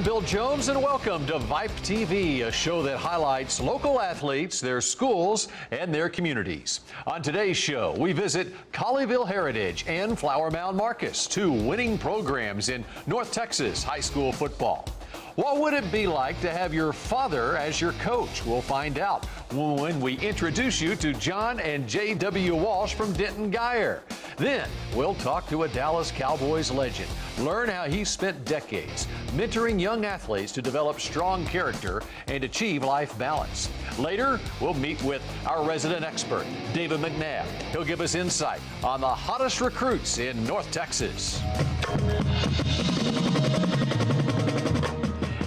Bill Jones, and welcome to VYPE TV, a show that highlights local athletes, their schools, and their communities. On today's show, we visit Colleyville Heritage and Flower Mound Marcus, two winning programs in North Texas high school football. What would it be like to have your father as your coach? We'll find out when we introduce you to John and J.W. Walsh from Denton Guyer. Then we'll talk to a Dallas Cowboys legend, learn how he spent decades mentoring young athletes to develop strong character and achieve life balance. Later, we'll meet with our resident expert, David McNabb. He'll give us insight on the hottest recruits in North Texas.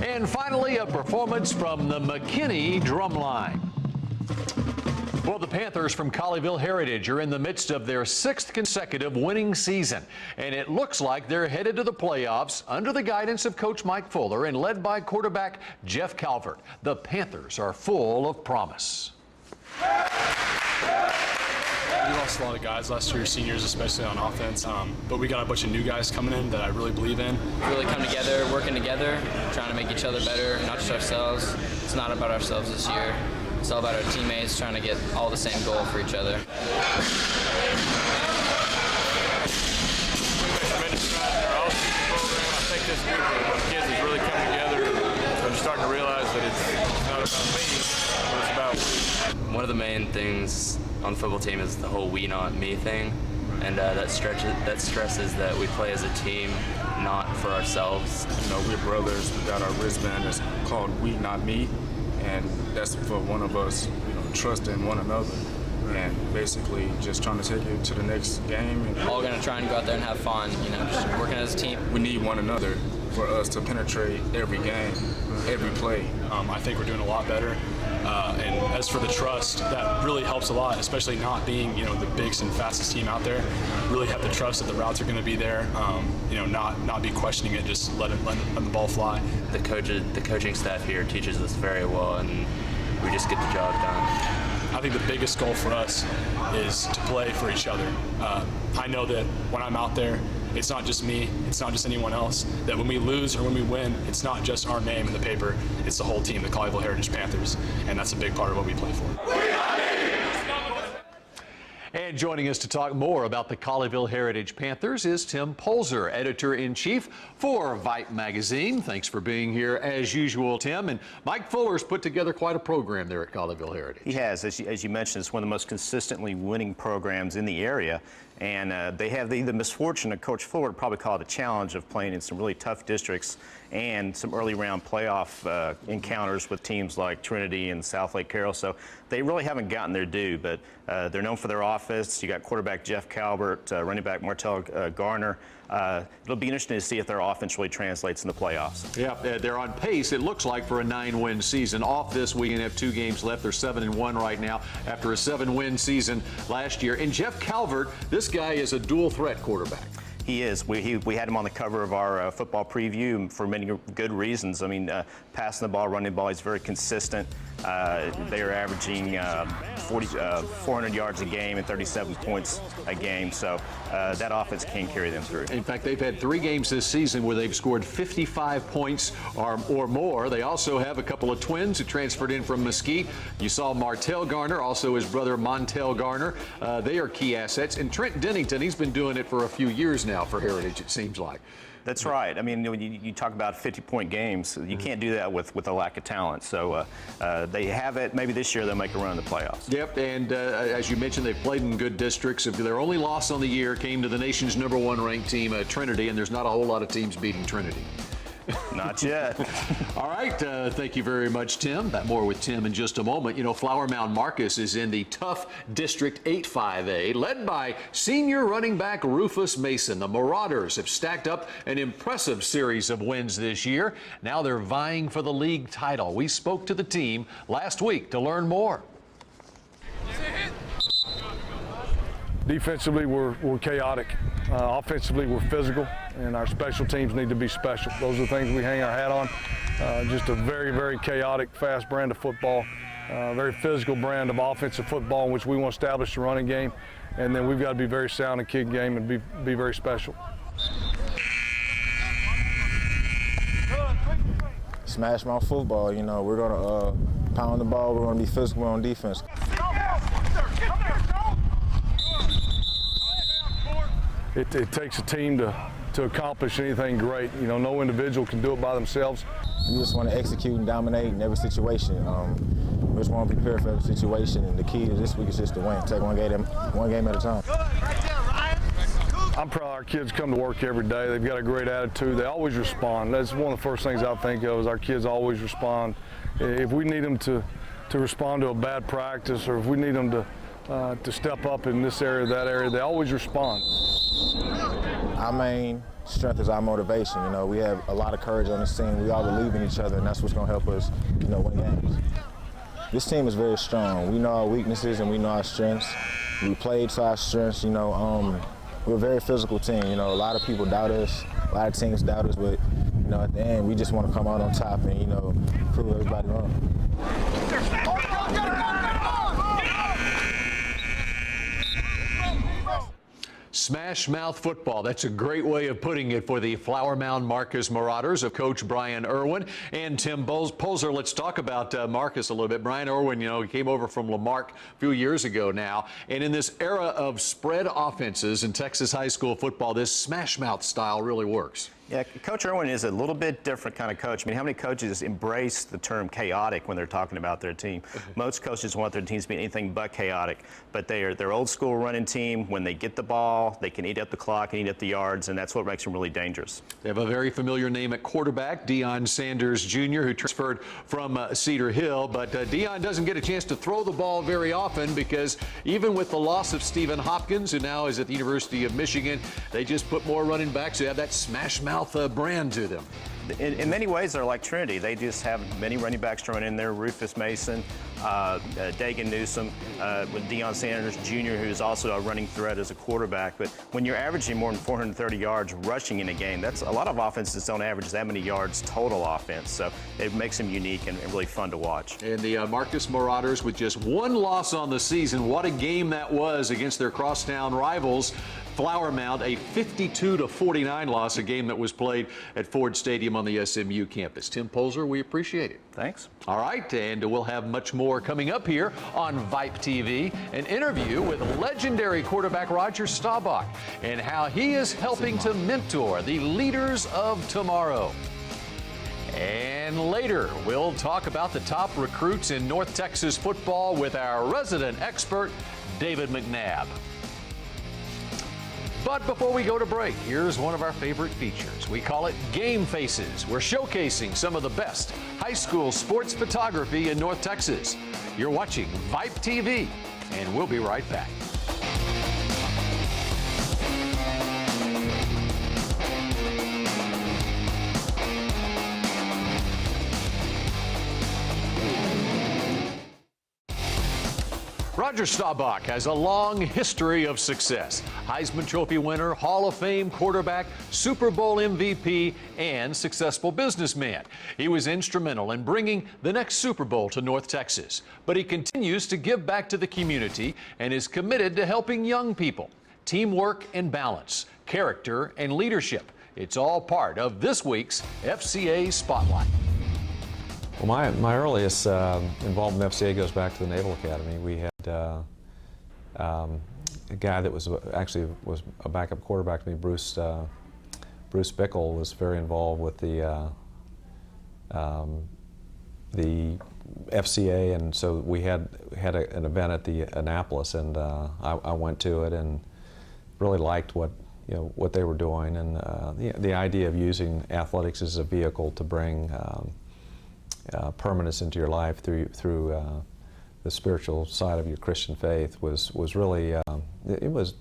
And finally, a performance from the McKinney Drumline. Well, the Panthers from Colleyville Heritage are in the midst of their 6th consecutive winning season, and it looks like they're headed to the playoffs under the guidance of Coach Mike Fuller and led by quarterback Jeff Calvert. The Panthers are full of promise. We lost a lot of guys last year, seniors especially on offense, but we got a bunch of new guys coming in that I really believe in. Really come together, working together, trying to make each other better, not just ourselves. It's not about ourselves this year. It's all about our teammates trying to get all the same goal for each other. We made tremendous strides in our offseason program. I think this group of kids has really come together. I'm starting to realize that it's not about me, but it's about we. One of the main things on the football team is the whole we not me thing, and that stresses that we play as a team, not for ourselves. You know, we're brothers. We got our wristband that's called We Not Me, and that's for one of us, you know, trusting one another and basically just trying to take it to the next game. All gonna try and go out there and have fun, you know, just working as a team. We need one another for us to penetrate every game, every play. I think we're doing a lot better. And as for the trust, that really helps a lot, especially not being, you know, the biggest and fastest team out there. Really have the trust that the routes are going to be there. You know, not be questioning it, just let the ball fly. The coaching staff here teaches us very well, and we just get the job done. I think the biggest goal for us is to play for each other. I know that when I'm out there, it's not just me, it's not just anyone else, that when we lose or when we win, it's not just our name in the paper, it's the whole team, the Colleyville Heritage Panthers, and that's a big part of what we play for. And joining us to talk more about the Colleyville Heritage Panthers is Tim Polzer, editor-in-chief for VYPE magazine. Thanks for being here as usual, Tim. And Mike Fuller's put together quite a program there at Colleyville Heritage. He has. As you mentioned, it's one of the most consistently winning programs in the area. And they have the misfortune, Coach Fuller would probably call it a challenge, of playing in some really tough districts and some early round playoff encounters with teams like Trinity and South Lake Carroll. So they really haven't gotten their due, but they're known for their offense. You got quarterback Jeff Calvert, running back Martell Garner. It'll be interesting to see if their offense really translates in the playoffs. Yeah, they're on pace, it looks like, for a 9-win season. Off this weekend, have 2 games left. They're 7-1 right now after a 7-win season last year. And Jeff Calvert, this guy is a dual threat quarterback. He is. We had him on the cover of our football preview for many good reasons. I mean, passing the ball, running the ball, he's very consistent. They are averaging 400 yards a game and 37 points a game. So that offense can carry them through. In fact, they've had 3 games this season where they've scored 55 points or more. They also have a couple of twins who transferred in from Mesquite. You saw Martell Garner, also his brother Montel Garner. They are key assets. And Trent Dennington, he's been doing it for a few years now for Heritage, it seems like. That's right. I mean, when you talk about 50-point games, you can't do that with a lack of talent. So they have it. Maybe this year they'll make a run in the playoffs. Yep, and as you mentioned, they've played in good districts. Their only loss on the year came to the nation's #1 ranked team, Trinity, and there's not a whole lot of teams beating Trinity. Not yet. All right, thank you very much, Tim. More with Tim in just a moment. You know, Flower Mound Marcus is in the tough District 8-5A, led by senior running back Rufus Mason. The Marauders have stacked up an impressive series of wins this year. Now they're vying for the league title. We spoke to the team last week to learn more. Defensively, we're chaotic. Offensively, we're physical, and our special teams need to be special. Those are the things we hang our hat on. Just a very, very chaotic, fast brand of football, very physical brand of offensive football in which we want to establish the running game, and then we've got to be very sound in kick game and be very special. smash mouth football. You know, we're gonna pound the ball. We're gonna be physical on defense. It takes a team to accomplish anything great. You know, no individual can do it by themselves. We just want to execute and dominate in every situation. We just want to prepare for every situation, and the key to this week is just to win. Take one game at a time. I'm proud our kids come to work every day. They've got a great attitude. They always respond. That's one of the first things I think of is our kids always respond. If we need them to respond to a bad practice, or if we need them to step up in this area, that area, they always respond. Our main strength is our motivation. You know, we have a lot of courage on this team. We all believe in each other, and that's what's going to help us, you know, win games. This team is very strong. We know our weaknesses and we know our strengths. We played to our strengths. You know, we're a very physical team. You know, a lot of people doubt us. A lot of teams doubt us, but you know, at the end, we just want to come out on top and, you know, prove everybody wrong. Smash mouth football. That's a great way of putting it for the Flower Mound Marcus Marauders of Coach Brian Irwin and Tim Poser. Let's talk about Marcus a little bit. Brian Irwin, you know, he came over from Lamarck a few years ago now. And in this era of spread offenses in Texas high school football, this smash mouth style really works. Yeah, Coach Irwin is a little bit different kind of coach. I mean, how many coaches embrace the term chaotic when they're talking about their team? Most coaches want their teams to be anything but chaotic, but they're old school running team. When they get the ball, they can eat up the clock and eat up the yards, and that's what makes them really dangerous. They have a very familiar name at quarterback, Deion Sanders Jr., who transferred from Cedar Hill, but Deion doesn't get a chance to throw the ball very often because even with the loss of Stephen Hopkins, who now is at the University of Michigan, they just put more running backs who have that smash mouth brand to them. In many ways, they're like Trinity. They just have many running backs thrown in there. Rufus Mason, Dagan Newsom, with Deion Sanders Jr., who's also a running threat as a quarterback. But when you're averaging more than 430 yards rushing in a game, that's a lot of offenses don't average that many yards total offense. So it makes them unique and really fun to watch. And the Marcus Marauders with just one loss on the season. What a game that was against their crosstown rivals. Flower Mound, a 52-49 loss, a game that was played at Ford Stadium on the SMU campus. Tim Poser, we appreciate it. Thanks. All right, and we'll have much more coming up here on VYPE TV, an interview with legendary quarterback Roger Staubach and how he is helping to mentor the leaders of tomorrow. And later, we'll talk about the top recruits in North Texas football with our resident expert, David McNabb. But before we go to break, here's one of our favorite features. We call it Game Faces. We're showcasing some of the best high school sports photography in North Texas. You're watching VYPE TV, and we'll be right back. Roger Staubach has a long history of success. Heisman Trophy winner, Hall of Fame quarterback, Super Bowl MVP, and successful businessman. He was instrumental in bringing the next Super Bowl to North Texas. But he continues to give back to the community and is committed to helping young people. Teamwork and balance, character and leadership. It's all part of this week's FCA Spotlight. Well, my earliest involvement in FCA goes back to the Naval Academy. We had a guy that was a backup quarterback to me, Bruce Bickle, was very involved with the FCA, and so we had an event at the Annapolis, and I went to it and really liked what they were doing, and the idea of using athletics as a vehicle to bring permanence into your life through the spiritual side of your Christian faith was really it was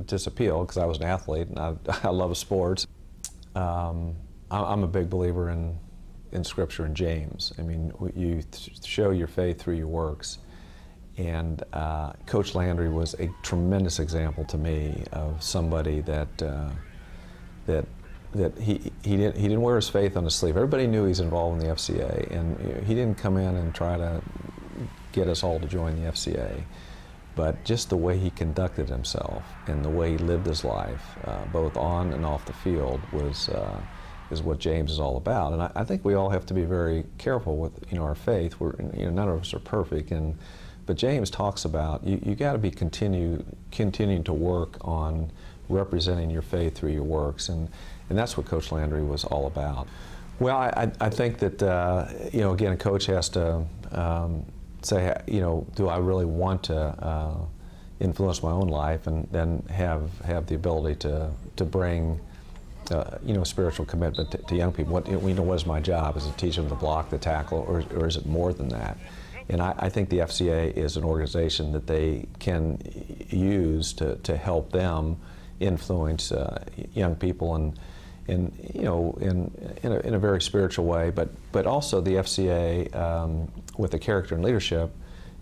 just appeal because I was an athlete and I love sports. I'm a big believer in Scripture and James. I mean, you show your faith through your works, and Coach Landry was a tremendous example to me of somebody that he didn't wear his faith on his sleeve. Everybody knew he's involved in the FCA, and he didn't come in and try to get us all to join the FCA. But just the way he conducted himself and the way he lived his life, both on and off the field, was is what James is all about. And I think we all have to be very careful with our faith. None of us are perfect, but James talks about you got to be continuing to work on representing your faith through your works, and that's what Coach Landry was all about. Well, I think that again, a coach has to say, do I really want to influence my own life, and then have the ability to bring spiritual commitment to young people. What is my job? Is it teach them to block, the tackle, or is it more than that? And I think the FCA is an organization that they can use to help them influence young people in a very spiritual way, but also the FCA with the character and leadership,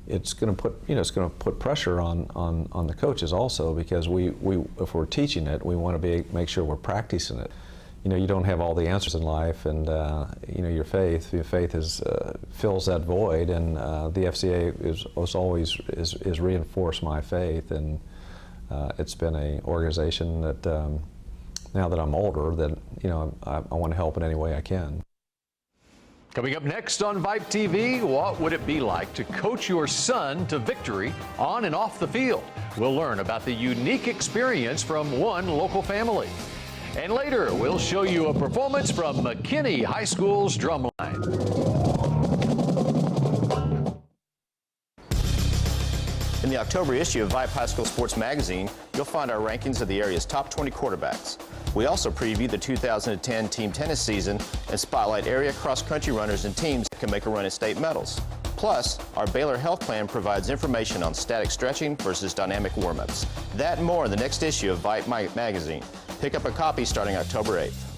it's going to put pressure on the coaches also, because if we're teaching it, we want to make sure we're practicing it. You don't have all the answers in life, and your faith fills that void, and the FCA has reinforced my faith, and it's been an organization that now that I'm older, that I want to help in any way I can. Coming up next on VYPE TV, what would it be like to coach your son to victory on and off the field? We'll learn about the unique experience from one local family. And later, we'll show you a performance from McKinney High School's drumline. In the October issue of VYPE High School Sports Magazine, you'll find our rankings of the area's top 20 quarterbacks. We also preview the 2010 team tennis season and spotlight area cross-country runners and teams that can make a run at state medals. Plus, our Baylor Health Plan provides information on static stretching versus dynamic warm-ups. That and more in the next issue of VYPE Magazine. Pick up a copy starting October 8th.